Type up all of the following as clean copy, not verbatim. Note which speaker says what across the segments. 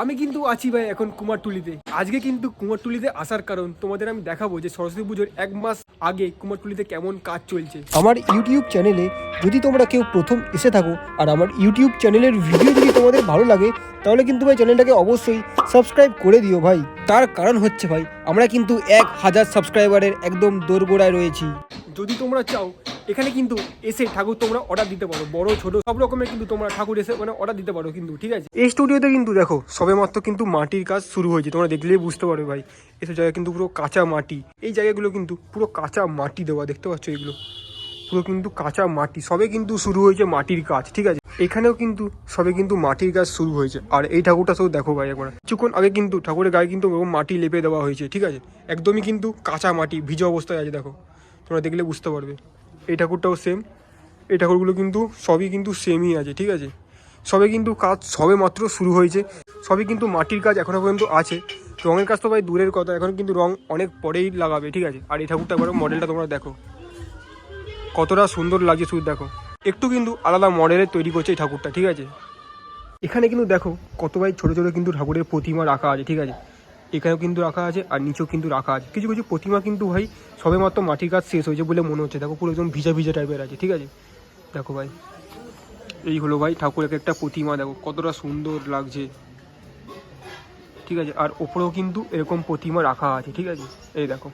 Speaker 1: আমি কিন্তু আছি ভাই এখন কুমারটুলিতে। আজকে কিন্তু কুমারটুলিতে আসার কারণ তোমাদের আমি দেখাবো যে সরস্বতী পুজোর 1 মাস আগে কুমারটুলিতে কেমন কাজ চলছে।
Speaker 2: আমার ইউটিউব চ্যানেলে যদি তোমরা কেউ প্রথম এসে থাকো আর আমার ইউটিউব চ্যানেলের ভিডিও যদি তোমাদের ভালো লাগে তাহলে কিন্তু ভাই চ্যানেলটাকে অবশ্যই সাবস্ক্রাইব করে দিও ভাই। তার কারণ হচ্ছে ভাই আমরা কিন্তু 1000 সাবস্ক্রাইবারের একদম দোরগোড়ায় রয়েছি।
Speaker 1: যদি তোমরা চাও এখানে কিন্তু এসে ঠাকুর তোমরা অর্ডার দিতে পারো, বড় ছোট সব রকমের কিন্তু তোমরা ঠাকুর এসে মানে অর্ডার দিতে পারো কিন্তু, ঠিক আছে। এই স্টুডিওতে কিন্তু দেখো সবেমাত্র কিন্তু মাটির কাজ শুরু হয়েছে, তোমরা দেখলেই বুঝতে পারবে ভাই। এসব জায়গা কিন্তু পুরো কাঁচা মাটি, এই জায়গাগুলো কিন্তু পুরো কাঁচা মাটি দেওয়া, দেখতে পাচ্ছ এগুলো পুরো কিন্তু কাঁচা মাটি, সবে কিন্তু শুরু হয়েছে মাটির কাজ, ঠিক আছে। এখানেও কিন্তু সবে কিন্তু মাটির কাজ শুরু হয়েছে। আর এই ঠাকুরটা শুধু দেখো ভাই একবার, কিছুক্ষণ আগে কিন্তু ঠাকুরের গায়ে কিন্তু মাটি লেপে দেওয়া হয়েছে, ঠিক আছে। একদমই কিন্তু কাঁচা মাটি ভিজে অবস্থায় আছে, দেখো তোমরা দেখলে বুঝতে পারবে। এই ঠাকুরটাও সেম, এই ঠাকুরগুলো কিন্তু সবই কিন্তু সেমই আছে, ঠিক আছে। সবে কিন্তু কাজ সবে মাত্র শুরু হয়েছে, সবই কিন্তু মাটির কাজ এখনও পর্যন্ত আছে। রঙের কাজ তো ভাই দূরের কথা, এখন কিন্তু রং অনেক পরেই লাগাবে, ঠিক আছে। আর এই ঠাকুরটা একবার মডেলটা তোমরা দেখো কতটা সুন্দর লাগছে, শুধু দেখো। একটু কিন্তু আলাদা মডেলের তৈরি করছে এই ঠাকুরটা, ঠিক আছে। এখানে কিন্তু দেখো কত ভাই ছোটো ছোটো কিন্তু ঠাকুরের প্রতিমা রাখা আছে, ঠিক আছে। এখানেও কিন্তু রাখা আছে আর নিচেও কিন্তু রাখা আছে। কিছু কিছু প্রতিমা কিন্তু ভাই সবে মাত্র মাটির কাজ শেষ হয়েছে বলে মনে হচ্ছে, দেখো পুরো একদম ভিজা ভিজা টাইপের আছে, ঠিক আছে। দেখো ভাই এই হলো ভাই ঠাকুরের একটা প্রতিমা, দেখো কতটা সুন্দর লাগছে, ঠিক আছে। আর ওপরেও কিন্তু এরকম প্রতিমা রাখা আছে, ঠিক আছে। এই দেখো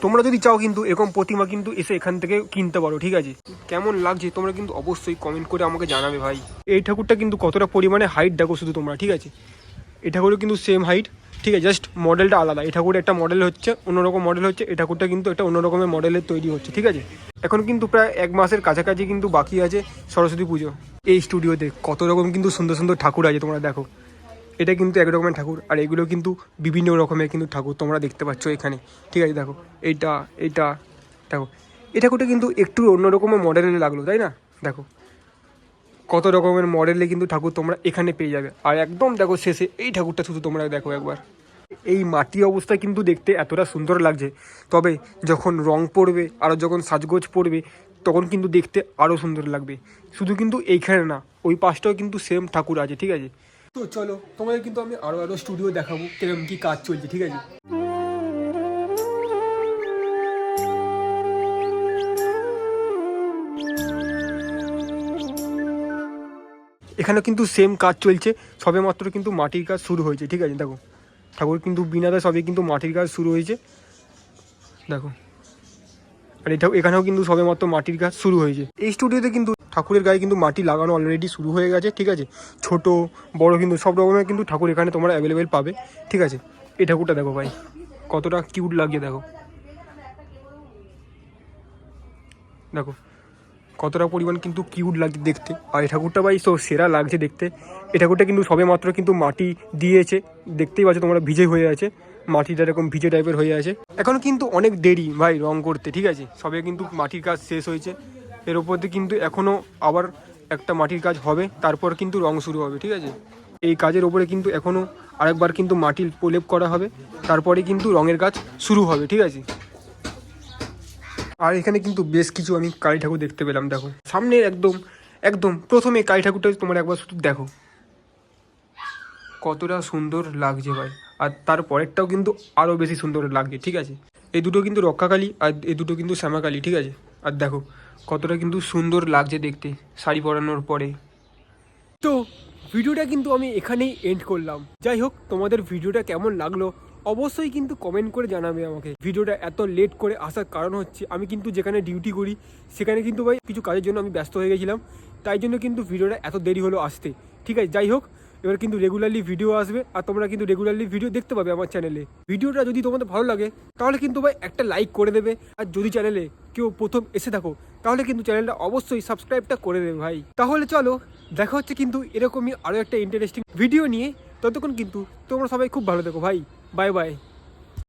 Speaker 1: তোমরা যদি চাও কিন্তু এরকম প্রতিমা কিন্তু এসে এখান থেকে কিনতে পারো, ঠিক আছে। কেমন লাগছে তোমরা কিন্তু অবশ্যই কমেন্ট করে আমাকে জানাবে ভাই। এই ঠাকুরটা কিন্তু কতটা পরিমাণে হাইট দেখো শুধু তোমরা, ঠিক আছে। এই ঠাকুরও কিন্তু সেম হাইট, ঠিক আছে, জাস্ট মডেলটা আলাদা। এই ঠাকুরের একটা মডেল হচ্ছে অন্যরকম মডেল হচ্ছে, এই ঠাকুরটা কিন্তু একটা অন্য রকমের মডেলের তৈরি হচ্ছে, ঠিক আছে। এখন কিন্তু প্রায় 1 মাসের কাছাকাছি কিন্তু বাকি আছে সরস্বতী পুজো। এই স্টুডিওতে কত রকম কিন্তু সুন্দর সুন্দর ঠাকুর আছে, তোমরা দেখো। এটা কিন্তু এক রকমের ঠাকুর আর এগুলো কিন্তু বিভিন্ন রকমের কিন্তু ঠাকুর তোমরা দেখতে পাচ্ছ এখানে, ঠিক আছে। দেখো এইটা দেখো, এই ঠাকুরটা কিন্তু একটু অন্য রকমের মডেলের লাগলো, তাই না। দেখো কত রকমের মডেলে কিন্তু ঠাকুর তোমরা এখানে পেয়ে যাবে। আর একদম দেখো শেষে এই ঠাকুরটা শুধু তোমরা দেখো একবার। এই মাটি অবস্থা কিন্তু দেখতে এতটা সুন্দর লাগছে, তবে যখন রং পড়বে আর যখন সাজগোজ পড়বে তখন কিন্তু দেখতে আরও সুন্দর লাগবে। শুধু কিন্তু এইখানে না, ওই পাশটাও কিন্তু সেম ঠাকুর আছে, ঠিক আছে। তো চলো তোমাদের কিন্তু আমি আরও স্টুডিও দেখাবো কিরকম কী কাজ চলছে, ঠিক আছে। এখানে কিন্তু সেম কাজ চলছে, সবে মাত্র কিন্তু মাটির কাজ শুরু হয়েছে, ঠিক আছে। দেখো ঠাকুর কিন্তু বিনাদা সবে কিন্তু মাটির কাজ শুরু হয়েছে, দেখো। আর এখানেও কিন্তু সবে মাত্র মাটির কাজ শুরু হয়েছে। এই স্টুডিওতে কিন্তু ঠাকুরের গায়ে কিন্তু মাটি লাগানো অলরেডি শুরু হয়ে গেছে, ঠিক আছে। ছোট বড় কিন্তু সব রকমের কিন্তু ঠাকুর এখানে তোমরা অ্যাভেলেবেল পাবে, ঠিক আছে। এই ঠাকুরটা দেখো ভাই কতটা কিউট লাগছে, দেখো দেখো কতটা পরিমাণ কিন্তু কিউট লাগছে দেখতে। আর এই ঠাকুরটা ভাই তো সেরা লাগছে দেখতে। এই ঠাকুরটা কিন্তু সবে মাত্র কিন্তু মাটি দিয়েছে, দেখতেই পাচ্ছ তোমরা, ভিজে হয়ে আছে মাটিটা, এরকম ভিজে টাইপের হয়ে আছে। এখন কিন্তু অনেক দেরি ভাই রং করতে, ঠিক আছে। সবে কিন্তু মাটির কাজ শেষ হয়েছে, এর উপর দিয়ে কিন্তু এখনও আবার একটা মাটির কাজ হবে, তারপর কিন্তু রং শুরু হবে, ঠিক আছে। এই কাজের ওপরে কিন্তু এখনও আরেকবার কিন্তু মাটির প্রলেপ করা হবে, তারপরে কিন্তু রঙের কাজ শুরু হবে, ঠিক আছে। আর এখানে কিন্তু বেশ কিছু আমি কালী ঠাকুর দেখতে পেলাম, দেখো সামনে একদম একদম প্রথমে কালী ঠাকুরটা তোমরা একবার শুধু দেখো কতটা সুন্দর লাগছে ভাই। আর তারপরেরটাও কিন্তু আরও বেশি সুন্দর লাগছে, ঠিক আছে। এই দুটো কিন্তু রক্ষাকালী আর এই দুটো কিন্তু শ্যামাকালী, ঠিক আছে। আর দেখো কতটা কিন্তু সুন্দর লাগছে দেখতে শাড়ি পরানোর পরে। তো ভিডিওটা কিন্তু আমি এখানেই এন্ড করলাম। যাই হোক তোমাদের ভিডিওটা কেমন লাগলো অবশ্যই কিন্তু কমেন্ট করে জানাবে আমাকে। ভিডিওটা এত লেট করে আসার কারণ হচ্ছে আমি কিন্তু যেখানে ডিউটি করি সেখানে কিন্তু ভাই কিছু কাজের জন্য আমি ব্যস্ত হয়ে গেছিলাম, তাই জন্য কিন্তু ভিডিওটা এত দেরি হলো আসতে, ঠিক আছে। যাই হোক এবার কিন্তু রেগুলারলি ভিডিও আসবে আর তোমরা কিন্তু রেগুলারলি ভিডিও দেখতে পাবে আমার চ্যানেলে। ভিডিওটা যদি তোমাদের ভালো লাগে তাহলে কিন্তু ভাই একটা লাইক করে দেবে। আর যদি চ্যানেলে কেউ প্রথম এসে থাকো তাহলে কিন্তু চ্যানেলটা অবশ্যই সাবস্ক্রাইবটা করে দেবে ভাই। তাহলে চলো দেখা হচ্ছে কিন্তু এরকমই আরও একটা ইন্টারেস্টিং ভিডিও নিয়ে। ততক্ষণ কিন্তু তোমরা সবাই খুব ভালো থেকো ভাই। Bye bye.